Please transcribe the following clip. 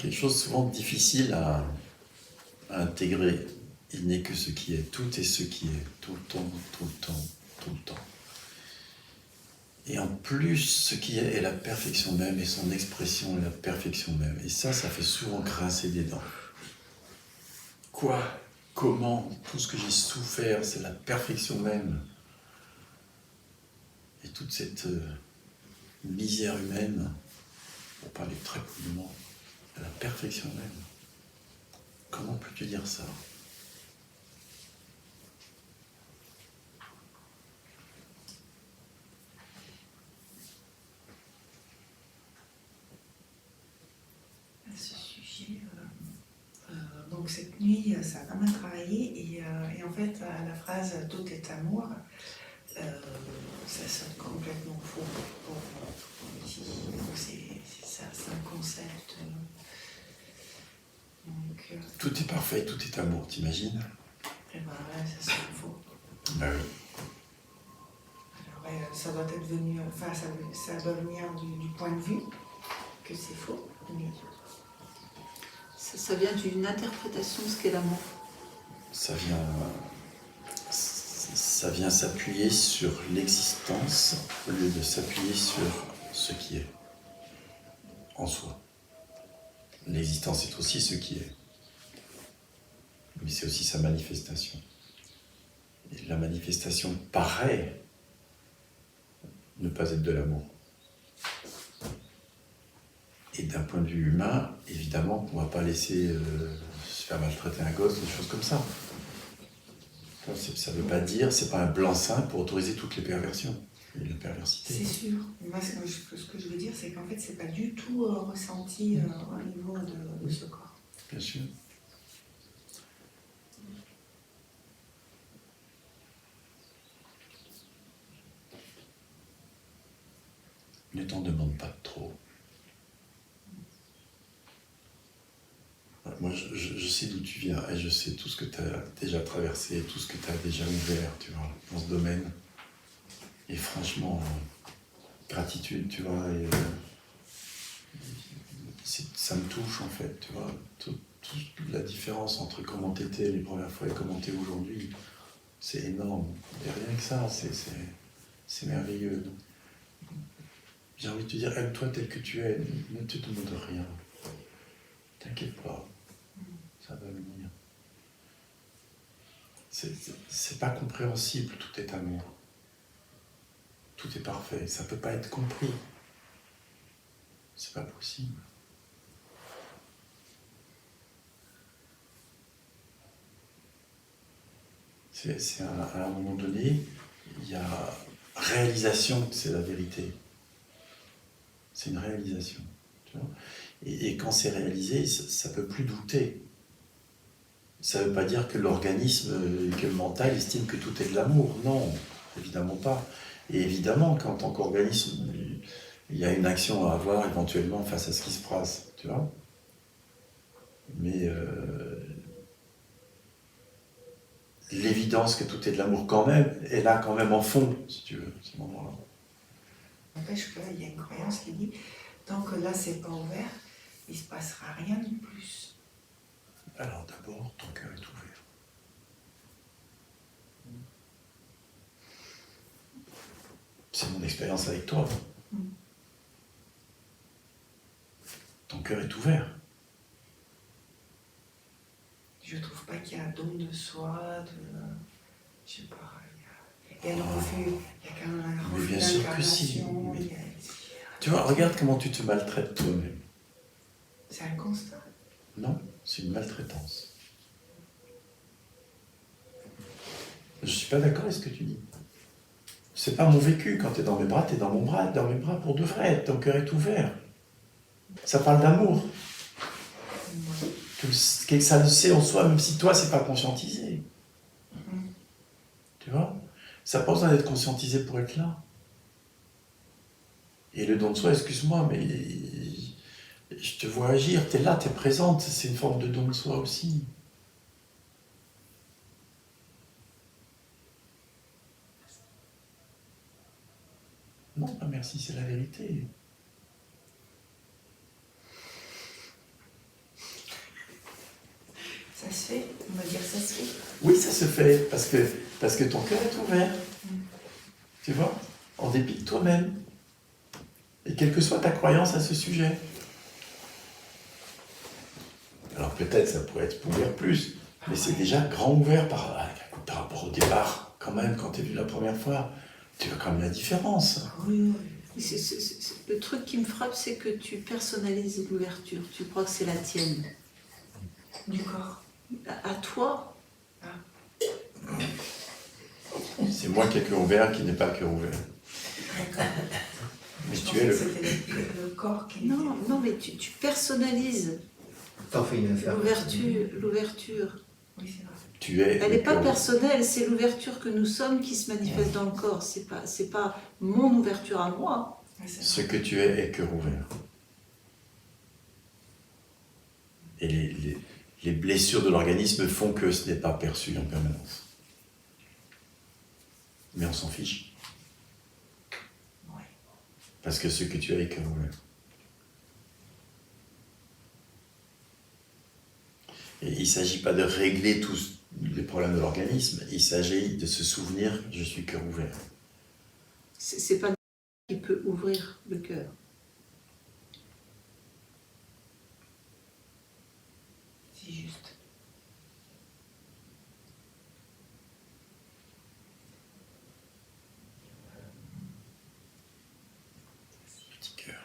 quelque chose souvent difficile à intégrer. Il n'est que ce qui est, tout est ce qui est, tout le temps, tout le temps, tout le temps. Et en plus, ce qui est la perfection même, et son expression est la perfection même. Et ça fait souvent grincer des dents. Quoi? Comment? Tout ce que j'ai souffert, c'est la perfection même. Et toute cette misère humaine, pour parler très poliment, la perfection même. Comment peux-tu dire ça? À ce sujet, donc cette nuit, ça a pas mal travaillé et en fait, à la phrase « tout est amour », ça sonne complètement faux pour ici. C'est un concept. Donc, Tout est parfait, tout est amour, t'imagines? et ben là, ça sonne faux. Ben oui. Alors, ça doit être venu, enfin, ça doit venir du point de vue que c'est faux, mais Ça vient d'une interprétation de ce qu'est l'amour. Ça vient s'appuyer sur l'existence au lieu de s'appuyer sur ce qui est en soi. L'existence est aussi ce qui est, mais c'est aussi sa manifestation. Et la manifestation paraît ne pas être de l'amour. Et d'un point de vue humain, évidemment, on ne va pas laisser se faire maltraiter un gosse, des choses comme ça. Ça ne veut pas dire, c'est pas un blanc-seing pour autoriser toutes les perversions et la perversité. c'est sûr. Moi, ce que je veux dire, c'est qu'en fait, c'est pas du tout ressenti au niveau de ce corps. Bien sûr. Ne t'en demande pas trop. Moi, je sais d'où tu viens et je sais tout ce que tu as déjà traversé, tout ce que tu as déjà ouvert, tu vois, dans ce domaine. Et franchement, gratitude, tu vois, et, ça me touche en fait, tu vois, toute la différence entre comment tu étais les premières fois et comment tu es aujourd'hui, c'est énorme. Et rien que ça, c'est merveilleux. J'ai envie de te dire, aime-toi tel que tu es, ne te demande rien. T'inquiète pas, ça va venir. C'est pas compréhensible, tout est amour. Tout est parfait, ça peut pas être compris. C'est pas possible. À un moment donné, il y a réalisation que c'est la vérité. C'est une réalisation. Tu vois, et quand c'est réalisé, ça ne peut plus douter. Ça ne veut pas dire que l'organisme, que le mental estime que tout est de l'amour. Non, évidemment pas. Et évidemment qu'en tant qu'organisme, il y a une action à avoir éventuellement face à ce qui se passe. Tu vois, mais l'évidence que tout est de l'amour quand même est là quand même en fond, si tu veux, à ce moment-là. N'empêche qu'il y a une croyance qui dit tant que là c'est pas ouvert, il se passera rien de plus. Alors d'abord, ton cœur est ouvert. C'est mon expérience avec toi. Ton cœur est ouvert. Je trouve pas qu'il y a don de soi, je sais pas, il y a le refus, il y a quand même un refus Mais bien sûr que si. d'incarnation, Mais... Tu vois, regarde comment tu te maltraites toi-même. C'est un constat. Non, c'est une maltraitance. Je suis pas d'accord avec ce que tu dis. C'est pas mon vécu. Quand tu es dans mes bras, tu es dans mon bras, dans mes bras pour de vrai. Ton cœur est ouvert. Ça parle d'amour. Que ça le sait en soi, même si toi, c'est pas conscientisé. Tu vois? Ça n'a pas besoin d'être conscientisé pour être là. Et le don de soi, excuse-moi, mais je te vois agir, tu es là, tu es présente, c'est une forme de don de soi aussi. Non, pas merci, c'est la vérité. On va dire ça se fait. Oui, ça se fait, parce que ton cœur est ouvert. Tu vois, en dépit de toi-même. Et quelle que soit ta croyance à ce sujet. Alors peut-être ça pourrait être ouvert plus, mais c'est déjà grand ouvert par rapport au départ, quand même, quand tu es venu la première fois. Tu vois quand même la différence. Oui. Le truc qui me frappe, c'est que tu personnalises l'ouverture. Tu crois que c'est la tienne. Du corps. À toi. C'est moi qui ai cœur ouvert qui n'ai pas cœur ouvert. D'accord. Mais Je tu es pensais le... que c'était le corps qui Non, mais tu personnalises T'en fais une affaire. l'ouverture. Oui, c'est vrai. Tu es Elle le n'est pas cœur- personnelle, c'est l'ouverture que nous sommes qui se manifeste dans le corps. C'est pas mon ouverture à moi. Ouais, c'est Ce vrai. que tu es cœur ouvert. Et les blessures de l'organisme font que ce n'est pas perçu en permanence. Mais on s'en fiche. Ouais. Parce que ce que tu as est cœur ouvert. Et il ne s'agit pas de régler tous les problèmes de l'organisme, il s'agit de se souvenir que je suis cœur ouvert. C'est pas qui peut ouvrir le cœur. C'est juste. Petit cœur.